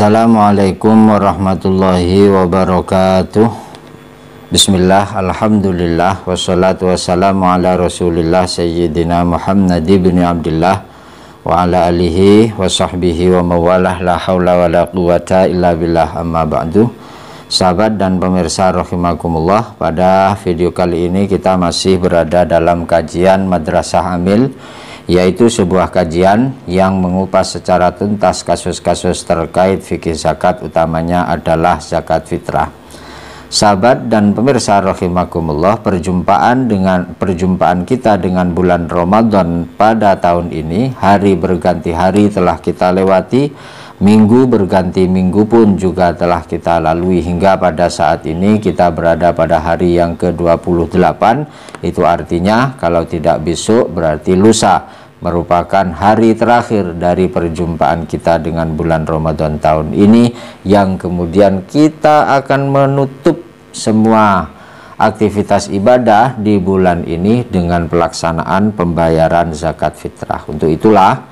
Assalamualaikum warahmatullahi wabarakatuh. Bismillah, alhamdulillah, wassalatu wassalamu ala rasulillah sayyidina Muhammad ibn Abdullah wa ala alihi wa sahbihi wa mawalah, la hawla wa la quwata illa billah, amma ba'du. Sahabat dan pemirsa rahimakumullah, pada video kali ini kita masih berada dalam kajian Madrasah Amil, yaitu sebuah kajian yang mengupas secara tuntas kasus-kasus terkait fikih zakat, utamanya adalah zakat fitrah. Sahabat dan pemirsa rahimakumullah, perjumpaan kita dengan bulan Ramadan pada tahun ini, hari berganti hari telah kita lewati, minggu berganti minggu pun juga telah kita lalui, hingga pada saat ini kita berada pada hari yang ke-28. Itu artinya kalau tidak besok berarti lusa, merupakan hari terakhir dari perjumpaan kita dengan bulan Ramadan tahun ini, yang kemudian kita akan menutup semua aktivitas ibadah di bulan ini dengan pelaksanaan pembayaran zakat fitrah. Untuk itulah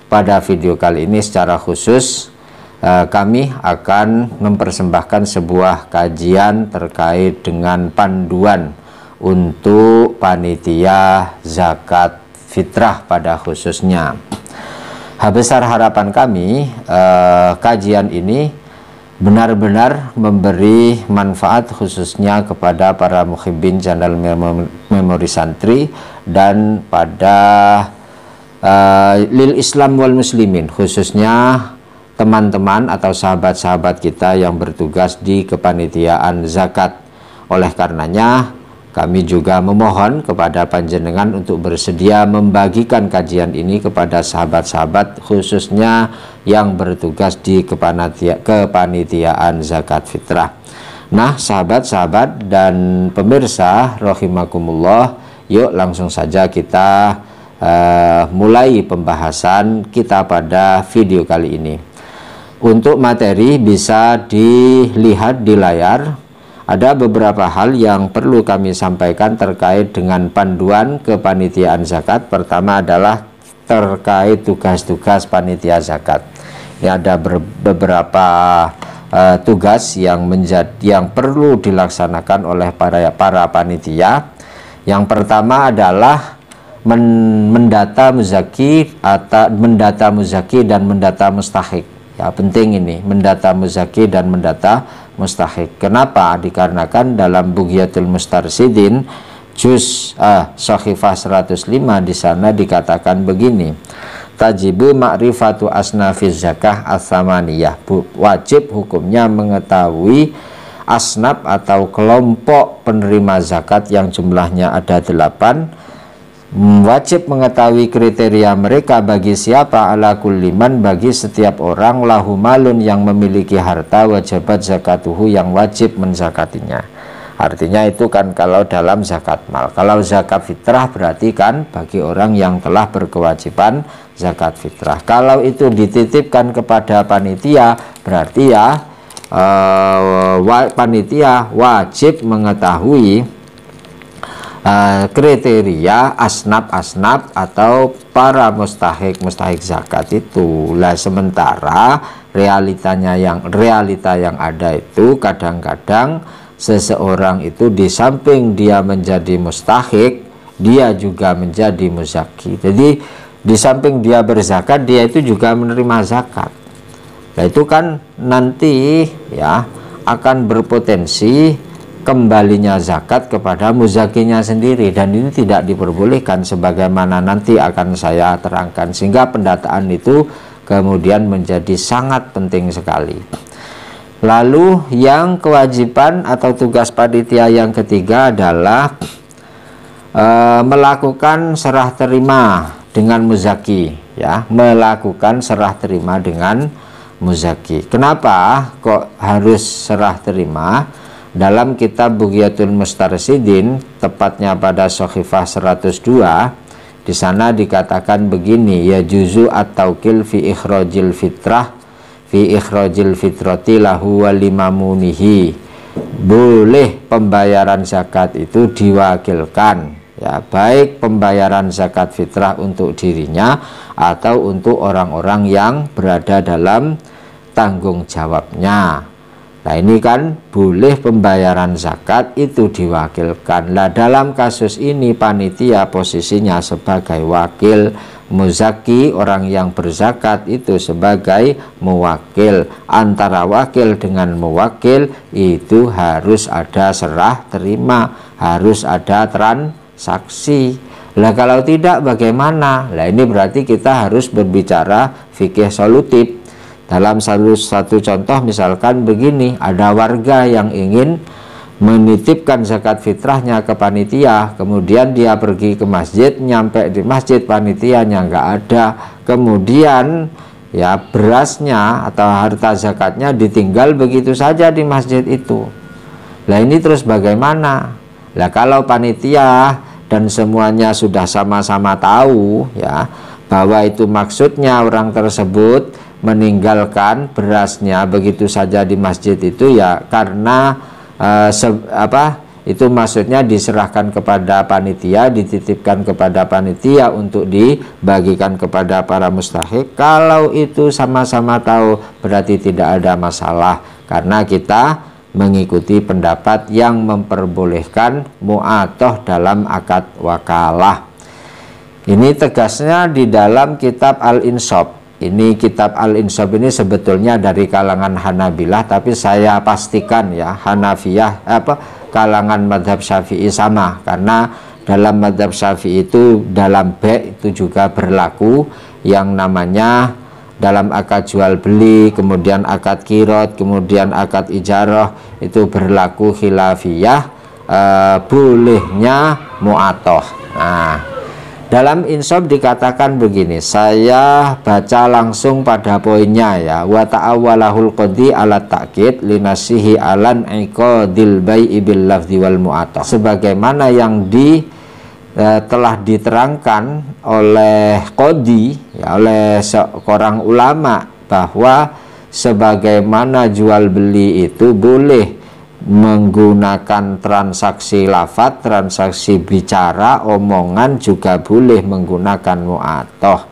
pada video kali ini secara khusus kami akan mempersembahkan sebuah kajian terkait dengan panduan untuk panitia zakat fitrah pada khususnya. Besar harapan kami kajian ini benar-benar memberi manfaat khususnya kepada para muhibbin channel Memori Santri dan pada lil Islam wal Muslimin, khususnya teman-teman atau sahabat-sahabat kita yang bertugas di kepanitiaan zakat. Oleh karenanya kami juga memohon kepada panjenengan untuk bersedia membagikan kajian ini kepada sahabat-sahabat khususnya yang bertugas di kepanitiaan zakat fitrah. Nah, sahabat-sahabat dan pemirsa rahimakumullah, yuk langsung saja kita mulai pembahasan kita pada video kali ini. Untuk materi bisa dilihat di layar. Ada beberapa hal yang perlu kami sampaikan terkait dengan panduan kepanitiaan zakat. Pertama adalah terkait tugas-tugas panitia zakat. Ini ada beberapa tugas yang perlu dilaksanakan oleh para panitia. Yang pertama adalah mendata muzaki dan mendata mustahik. Ya, penting ini, mendata muzaki dan mendata mustahik. Kenapa? Dikarenakan dalam Bughyatul Mustarsidin juz Shahifah 105 di sana dikatakan begini: tajibu ma'rifatu asnafiz zakah as-samaniyah. Wajib hukumnya mengetahui asnaf atau kelompok penerima zakat yang jumlahnya ada 8. Wajib mengetahui kriteria mereka bagi siapa, ala kulliman, bagi setiap orang, lahu malun, yang memiliki harta, wajibat zakatuhu, yang wajib menzakatinya. Artinya itu kan kalau dalam zakat mal. Kalau zakat fitrah berarti kan bagi orang yang telah berkewajiban zakat fitrah. Kalau itu dititipkan kepada panitia, berarti ya panitia wajib mengetahui kriteria asnaf atau para mustahik zakat itu. Lah, sementara realita yang ada itu kadang-kadang seseorang itu di samping dia menjadi mustahik, dia juga menjadi muzaki. Jadi di samping dia berzakat, dia itu juga menerima zakat. Nah, itu kan nanti ya akan berpotensi kembalinya zakat kepada muzakinya sendiri, dan ini tidak diperbolehkan sebagaimana nanti akan saya terangkan, sehingga pendataan itu kemudian menjadi sangat penting sekali. Lalu yang kewajiban atau tugas panitia yang ketiga adalah melakukan serah terima dengan muzaki, ya, melakukan serah terima dengan muzaki. Kenapa kok harus serah terima? Dalam kitab Bughyatul Mustarsidin, tepatnya pada Shahifah 102, di sana dikatakan begini: ya juzu at-tawkil fi ikhrajil fitrati lahu wa limamunihi. Boleh pembayaran zakat itu diwakilkan, ya, baik pembayaran zakat fitrah untuk dirinya atau untuk orang-orang yang berada dalam tanggung jawabnya. Nah ini kan boleh pembayaran zakat itu diwakilkan. Nah dalam kasus ini panitia posisinya sebagai wakil, muzaki orang yang berzakat itu sebagai mewakil. Antara wakil dengan mewakil itu harus ada serah terima, harus ada transaksi. Lah kalau tidak bagaimana? Lah ini berarti kita harus berbicara fikih solutif. Dalam satu contoh misalkan begini, ada warga yang ingin menitipkan zakat fitrahnya ke panitia, kemudian dia pergi ke masjid, nyampe di masjid panitianya nggak ada, kemudian ya berasnya atau harta zakatnya ditinggal begitu saja di masjid itu. Lah ini terus bagaimana? Lah kalau panitia dan semuanya sudah sama-sama tahu ya bahwa itu maksudnya orang tersebut meninggalkan berasnya begitu saja di masjid itu ya karena itu maksudnya diserahkan kepada panitia, dititipkan kepada panitia untuk dibagikan kepada para mustahik. Kalau itu sama-sama tahu berarti tidak ada masalah, karena kita mengikuti pendapat yang memperbolehkan mu'atoh dalam akad wakalah. Ini tegasnya di dalam kitab Al-Insaf. Ini kitab Al-Insaf ini sebetulnya dari kalangan Hanabilah, tapi saya pastikan ya Hanafiyah kalangan madhab Syafi'i sama, karena dalam madhab Syafi'i itu dalam itu juga berlaku yang namanya dalam akad jual beli, kemudian akad kirot, kemudian akad ijarah itu berlaku khilafiyah bolehnya mu'atoh. Nah dalam Insaf dikatakan begini, saya baca langsung pada poinnya ya. Wa ta'awwalahul qadi ala ta'kid linasihi alan iqadil bai'i bil lafzi wal mu'attah. Sebagaimana yang telah diterangkan oleh qadi ya, oleh seorang ulama, bahwa sebagaimana jual beli itu boleh menggunakan transaksi lafadz, transaksi bicara, omongan, juga boleh menggunakan mu'atoh.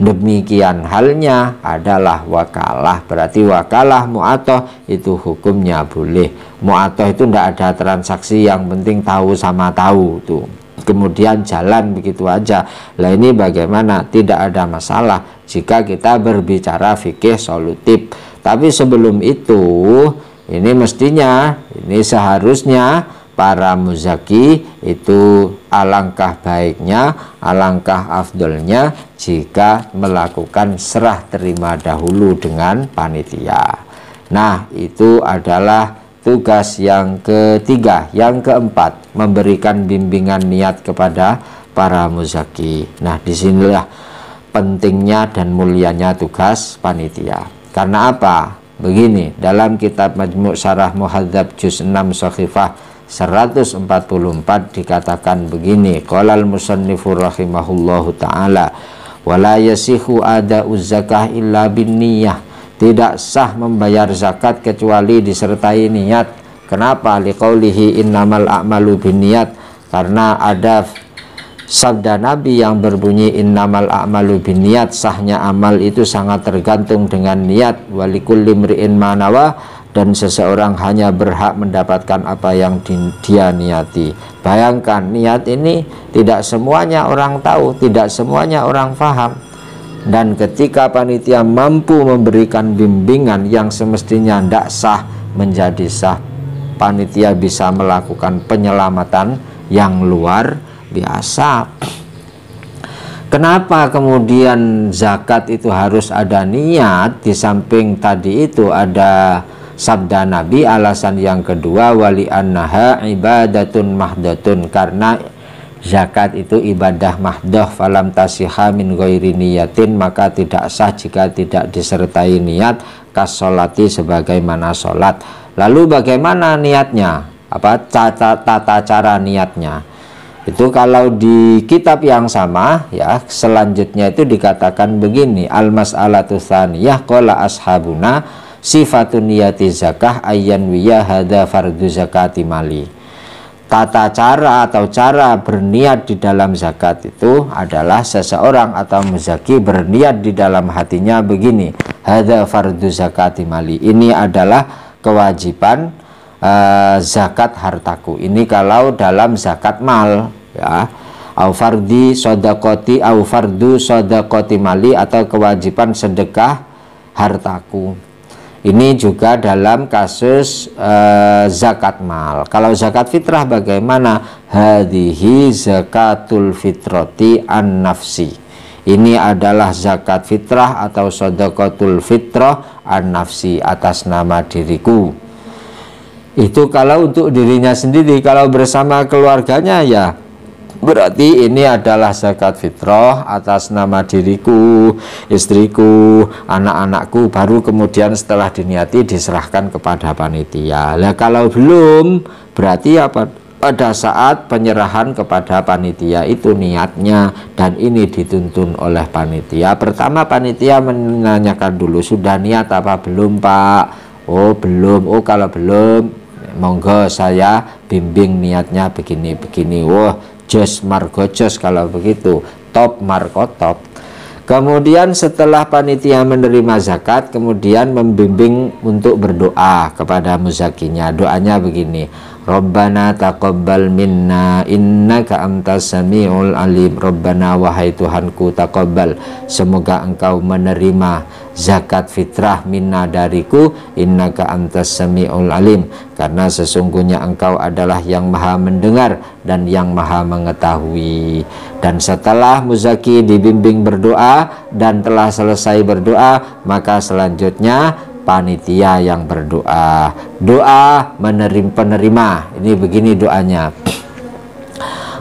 Demikian halnya adalah wakalah. Berarti wakalah mu'atoh itu hukumnya boleh. Mu'atoh itu tidak ada transaksi, yang penting tahu sama tahu tuh, kemudian jalan begitu aja. Lah ini bagaimana? Tidak ada masalah jika kita berbicara fikih solutif. Tapi sebelum itu ini mestinya, ini seharusnya para muzaki itu alangkah baiknya, alangkah afdolnya jika melakukan serah terima dahulu dengan panitia. Nah itu adalah tugas yang ketiga. Yang keempat, memberikan bimbingan niat kepada para muzaki. Nah disinilah pentingnya dan mulianya tugas panitia. Karena apa? Begini, dalam kitab Majmu' Syarah Muhadzab juz 6 Shakhifah 144 dikatakan begini, qalal musannifu rahimahullahu ta'ala wala yasihu ada'uz zakah illa bin niyah. Tidak sah membayar zakat kecuali disertai niat. Kenapa? Liqaulihi innamal a'malu bin niyat. Karena ada sabda Nabi yang berbunyi innamal a'malu binniyat, sahnya amal itu sangat tergantung dengan niat. Walikulli mri'in ma nawa, dan seseorang hanya berhak mendapatkan apa yang dia niati. Bayangkan, niat ini tidak semuanya orang tahu, tidak semuanya orang paham. Dan ketika panitia mampu memberikan bimbingan yang semestinya tidak sah menjadi sah, panitia bisa melakukan penyelamatan yang luar biasa. Kenapa kemudian zakat itu harus ada niat? Di samping tadi itu ada sabda Nabi, alasan yang kedua wali annaha ibadatun mahdatun, karena zakat itu ibadah mahdoh, falam tasiha min ghairi niyatin, maka tidak sah jika tidak disertai niat, kasolati sebagaimana sholat. Lalu bagaimana niatnya? Apa tata cara niatnya? Itu kalau di kitab yang sama ya, selanjutnya itu dikatakan begini, al-mas'alatu tsaniyah qala ashabuna sifatun niyati zakah ayyan wiya hadza fardhu zakati mali. Tata cara atau cara berniat di dalam zakat itu adalah seseorang atau muzaki berniat di dalam hatinya begini, hadza fardu zakati mali, ini adalah kewajiban zakat hartaku. Ini kalau dalam zakat mal, ya. Au fardi sodakoti, au fardu sodakoti mali, atau kewajiban sedekah hartaku. Ini juga dalam kasus zakat mal. Kalau zakat fitrah bagaimana? Hadhihi zakatul fitrati an nafsi. Ini adalah zakat fitrah atau sodakotul fitrah an nafsi, atas nama diriku. Itu kalau untuk dirinya sendiri. Kalau bersama keluarganya, ya berarti ini adalah zakat fitrah atas nama diriku, istriku, anak-anakku, baru kemudian setelah diniati diserahkan kepada panitia. Nah, kalau belum, berarti apa? Pada saat penyerahan kepada panitia itu niatnya, dan ini dituntun oleh panitia. Pertama panitia menanyakan dulu, sudah niat apa belum, Pak? Oh belum. Oh kalau belum, monggo saya bimbing niatnya begini-begini. Wah, jos margo jos kalau begitu, top margo top. Kemudian setelah panitia menerima zakat, kemudian membimbing untuk berdoa kepada muzakinya. Doanya begini, Rabbana taqabbal minna innaka antas samiul alim. Rabbana, wahai Tuhanku, taqabbal, semoga engkau menerima zakat fitrah minna, dariku, innaka antas samiul alim, karena sesungguhnya engkau adalah yang maha mendengar dan yang maha mengetahui. Dan setelah muzaki dibimbing berdoa dan telah selesai berdoa, maka selanjutnya panitia yang berdoa. Doa penerima. Ini begini doanya.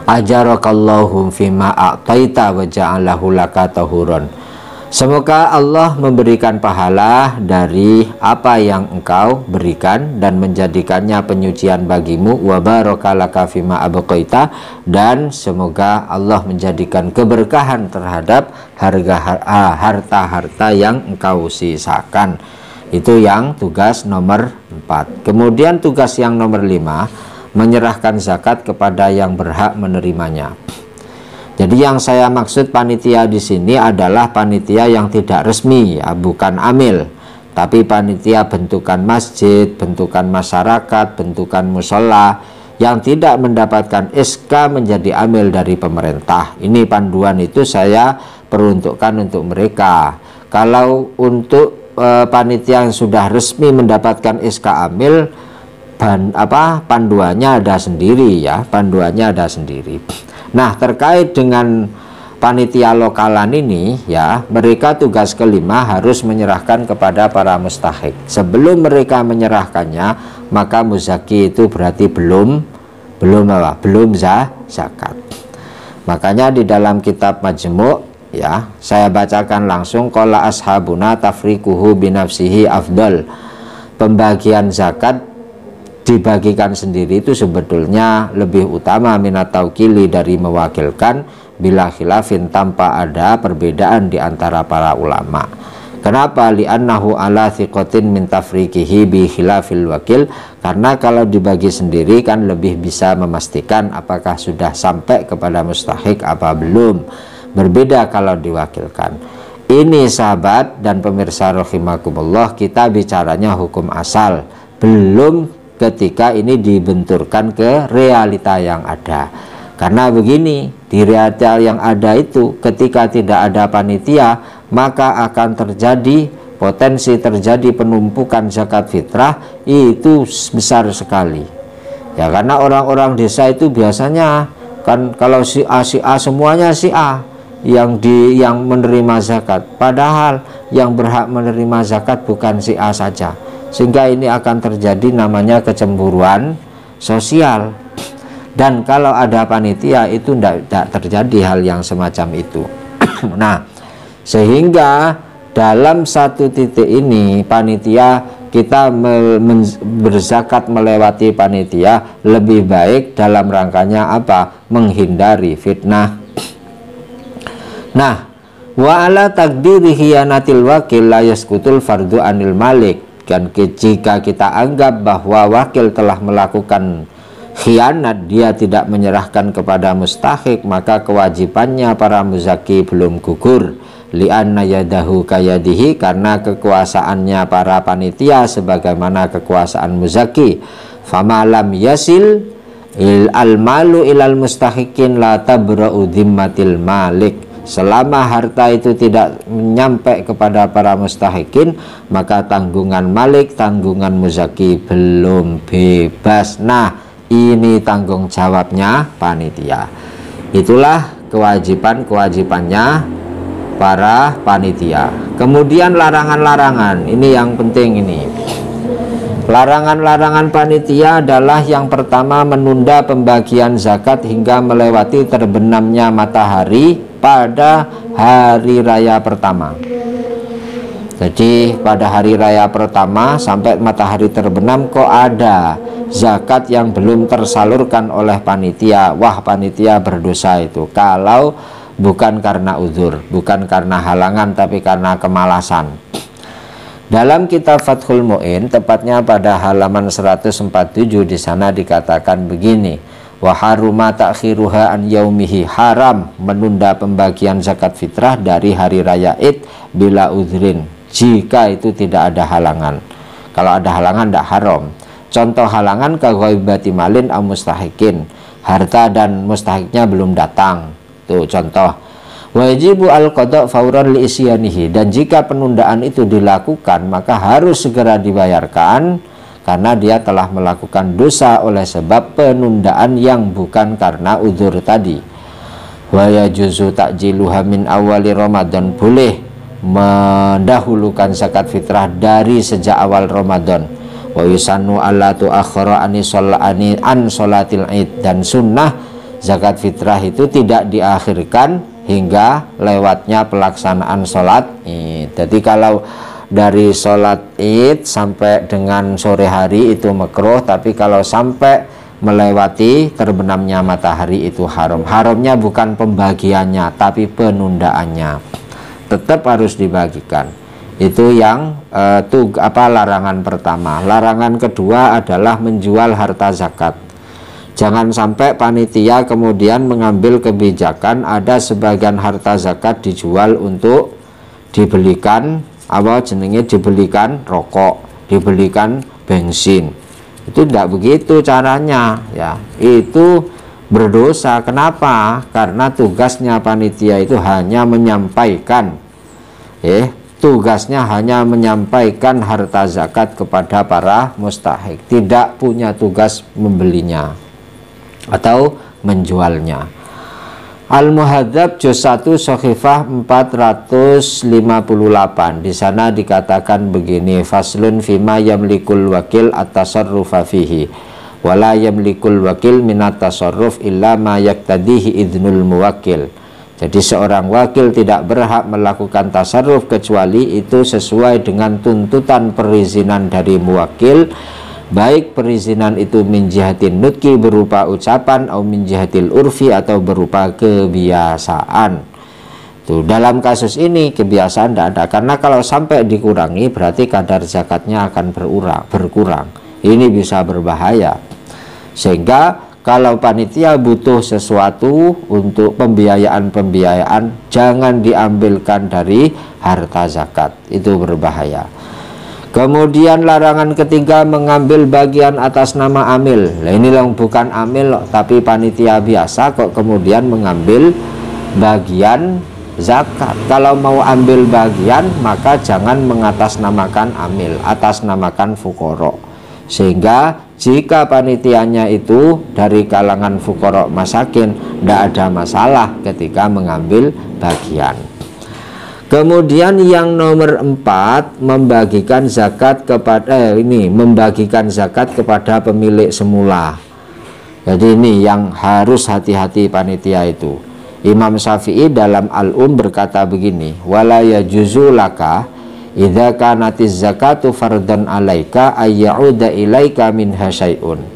Ajarakallahu fima a'taita wa ja'alahu laka tahuron. Semoga Allah memberikan pahala dari apa yang engkau berikan dan menjadikannya penyucian bagimu, wa barakalaka fima abqaita, dan semoga Allah menjadikan keberkahan terhadap harta-harta yang engkau sisakan. Itu yang tugas nomor 4. Kemudian tugas yang nomor 5, menyerahkan zakat kepada yang berhak menerimanya. Jadi yang saya maksud panitia di sini adalah panitia yang tidak resmi, ya, bukan amil, tapi panitia bentukan masjid, bentukan masyarakat, bentukan musola yang tidak mendapatkan SK menjadi amil dari pemerintah. Ini panduan itu saya peruntukkan untuk mereka. Kalau untuk panitia yang sudah resmi mendapatkan SK amil, panduannya ada sendiri, ya, panduannya ada sendiri. Nah, terkait dengan panitia lokalan ini, ya, mereka tugas kelima harus menyerahkan kepada para mustahik. Sebelum mereka menyerahkannya, maka muzaki itu berarti belum zakat. Makanya di dalam kitab Majmu', ya, saya bacakan langsung, qala ashabuna tafriquhu binafsihi afdal. Pembagian zakat dibagikan sendiri itu sebetulnya lebih utama minat taukili, dari mewakilkan, bila khilafin, tanpa ada perbedaan di antara para ulama. Kenapa? Li'annahu ala thiqatin min tafriqihi bi khilafil wakil. Karena kalau dibagi sendiri kan lebih bisa memastikan apakah sudah sampai kepada mustahik apa belum. Berbeda kalau diwakilkan. Ini sahabat dan pemirsa rahimakumullah, kita bicaranya hukum asal, belum ketika ini dibenturkan ke realita yang ada. Karena begini, di realita yang ada itu, ketika tidak ada panitia, maka akan terjadi potensi terjadi penumpukan zakat fitrah itu besar sekali. Ya, karena orang-orang desa itu biasanya kan kalau si A semuanya si A yang menerima zakat, padahal yang berhak menerima zakat bukan si A saja. Sehingga ini akan terjadi namanya kecemburuan sosial. Dan kalau ada panitia itu tidak terjadi hal yang semacam itu. Nah, sehingga dalam satu titik ini panitia, kita berzakat melewati panitia lebih baik dalam rangkanya apa? Menghindari fitnah. Nah, wa ala takdiri khiyanatil wakil la yaskutul fardu anil malik. Dan jika kita anggap bahwa wakil telah melakukan khianat, dia tidak menyerahkan kepada mustahik, maka kewajibannya para muzaki belum gugur. li'anna yadahu kayadihi, karena kekuasaannya para panitia sebagaimana kekuasaan muzaki. Fama lam yasil al malu ilal mustahikin la tabra'u dhimmatil malik. Selama harta itu tidak menyampai kepada para mustahikin, maka tanggungan malik, tanggungan muzaki belum bebas. Nah, ini tanggung jawabnya panitia. Itulah kewajiban-kewajibannya para panitia. Kemudian larangan-larangan, ini yang penting ini. Larangan-larangan panitia adalah yang pertama, menunda pembagian zakat hingga melewati terbenamnya matahari pada hari raya pertama. Jadi pada hari raya pertama sampai matahari terbenam kok ada zakat yang belum tersalurkan oleh panitia. Wah, panitia berdosa itu kalau bukan karena uzur, bukan karena halangan, tapi karena kemalasan. Dalam kitab Fathul Mu'in, tepatnya pada halaman 147, di sana dikatakan begini: wa haruma ta'khiruha an yaumihi, haram menunda pembagian zakat fitrah dari hari raya Id bila udhrin, jika itu tidak ada halangan. Kalau ada halangan tidak haram. Contoh halangan kaghaibati malin au mustahikin, harta dan mustahiknya belum datang. Tuh contoh. Wajibu al-qada' fauran li isyanihi, dan jika penundaan itu dilakukan maka harus segera dibayarkan karena dia telah melakukan dosa oleh sebab penundaan yang bukan karena uzur tadi. Wa yajuzu ta'jiluha min awali Ramadan, boleh mendahulukan zakat fitrah dari sejak awal Ramadan. Wa yusannu alla tu'akhkhara an sholatil Id, dan sunnah zakat fitrah itu tidak diakhirkan hingga lewatnya pelaksanaan sholat Id. Jadi kalau dari sholat Id sampai dengan sore hari itu makruh, tapi kalau sampai melewati terbenamnya matahari itu haram. Haramnya bukan pembagiannya tapi penundaannya, tetap harus dibagikan. Itu yang larangan pertama. Larangan kedua adalah menjual harta zakat. Jangan sampai panitia kemudian mengambil kebijakan ada sebagian harta zakat dijual untuk dibelikan dibelikan rokok, dibelikan bensin. Itu tidak begitu caranya ya. Itu berdosa. Kenapa? Karena tugasnya panitia itu hanya menyampaikan tugasnya hanya menyampaikan harta zakat kepada para mustahik, tidak punya tugas membelinya atau menjualnya. Al-Muhadzab juz 1 Shahifah 458, di sana dikatakan begini: faslun fima yamlikul wakil at-tasarrufa fihi wala yamlikul wakil minat tasarruf illa ma yaktadihi idnul muwakil. Jadi seorang wakil tidak berhak melakukan tasarruf kecuali itu sesuai dengan tuntutan perizinan dari muwakil, baik perizinan itu min jihatin nutki berupa ucapan atau min jihatil urfi atau berupa kebiasaan. Tuh, dalam kasus ini kebiasaan tidak ada, karena kalau sampai dikurangi berarti kadar zakatnya akan berkurang. Ini bisa berbahaya. Sehingga kalau panitia butuh sesuatu untuk pembiayaan jangan diambilkan dari harta zakat, itu berbahaya. Kemudian larangan ketiga, mengambil bagian atas nama amil. Nah, ini bukan amil tapi panitia biasa kok kemudian mengambil bagian zakat. Kalau mau ambil bagian maka jangan mengatasnamakan amil, atasnamakan fuqara. Sehingga jika panitianya itu dari kalangan fuqara masakin, tidak ada masalah ketika mengambil bagian. Kemudian yang nomor 4, membagikan zakat kepada membagikan zakat kepada pemilik semula. Jadi ini yang harus hati-hati panitia itu. Imam Syafi'i dalam Al-Um berkata begini: wala yajuzu laka idza kanatiz zakatu fardan alaika ayyauda ilaika minha syai'un.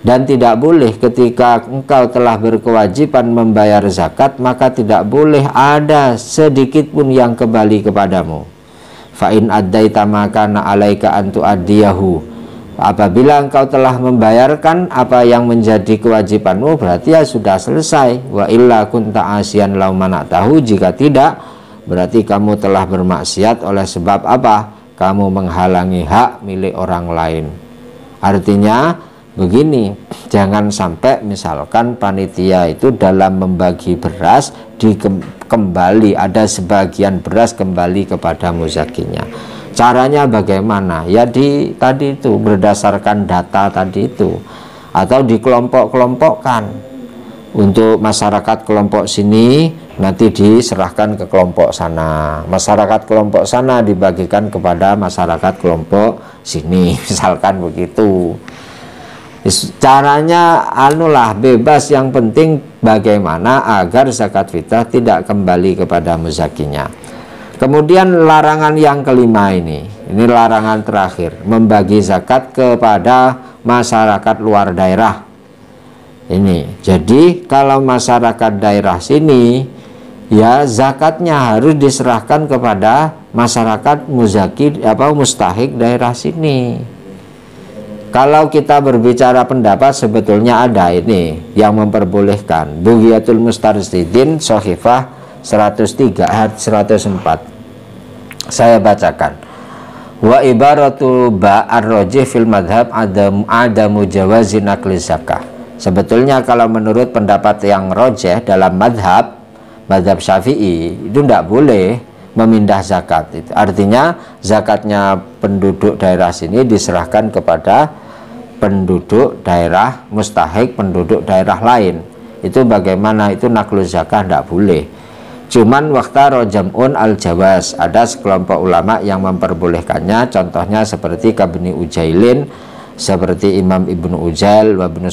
Dan tidak boleh ketika engkau telah berkewajiban membayar zakat, maka tidak boleh ada sedikit pun yang kembali kepadamu. Fa in addaita ma kana alaika an tu'addiyahu. Apabila engkau telah membayarkan apa yang menjadi kewajibanmu, berarti ya sudah selesai. Wa illa kunta asiyan lau mana'tahu, jika tidak berarti kamu telah bermaksiat oleh sebab apa? Kamu menghalangi hak milik orang lain. Artinya begini, jangan sampai misalkan panitia itu dalam membagi beras kembali ada sebagian beras kembali kepada muzakinya. Caranya bagaimana? Ya tadi itu berdasarkan data tadi itu, atau dikelompok-kelompokkan. Untuk masyarakat kelompok sini nanti diserahkan ke kelompok sana, masyarakat kelompok sana dibagikan kepada masyarakat kelompok sini, misalkan begitu. Caranya anulah bebas, yang penting bagaimana agar zakat fitrah tidak kembali kepada muzakinya. Kemudian larangan yang kelima ini larangan terakhir, membagi zakat kepada masyarakat luar daerah. Ini jadi kalau masyarakat daerah sini ya zakatnya harus diserahkan kepada masyarakat mustahik daerah sini. Kalau kita berbicara pendapat, sebetulnya ada ini yang memperbolehkan. Bughiyatul Mustarsyidin Shahifah 103 ayat 104. Saya bacakan. Wa ibaratu ba'ar-rajih fil madhab adamu jawazi naqli zakah. Sebetulnya kalau menurut pendapat yang rojeh dalam madhab Syafi'i itu tidak boleh memindah zakat. Itu artinya zakatnya penduduk daerah sini diserahkan kepada penduduk daerah mustahik penduduk daerah lain. Itu bagaimana? Itu naqlu zakah tidak boleh. Cuman waqtaro jam'un al-jawaz, ada sekelompok ulama yang memperbolehkannya. Contohnya seperti Kabni Ujailin, seperti Imam Ibnu Ujail, Wabni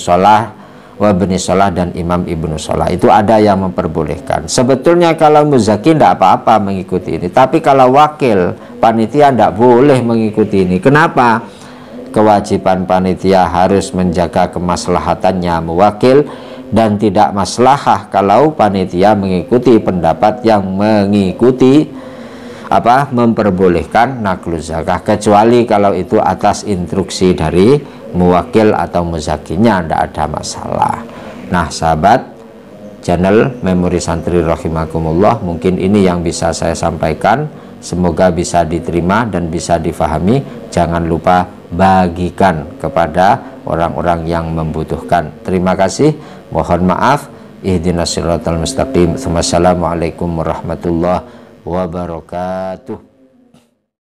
Sholah dan Imam Ibnu Sholah. Itu ada yang memperbolehkan. Sebetulnya kalau muzaki tidak apa-apa mengikuti ini, tapi kalau wakil panitia tidak boleh mengikuti ini. Kenapa? Kewajiban panitia harus menjaga kemaslahatannya mewakil, dan tidak maslahah kalau panitia mengikuti pendapat yang memperbolehkan naqlu zakah, kecuali kalau itu atas instruksi dari muwakil atau muzakinya, tidak ada masalah. Nah sahabat channel Memori Santri rahimakumullah, mungkin ini yang bisa saya sampaikan, semoga bisa diterima dan bisa difahami. Jangan lupa bagikan kepada orang-orang yang membutuhkan. Terima kasih, mohon maaf. Ihdinas siratal mustaqim. Wassalamualaikum warahmatullahi wabarakatuh.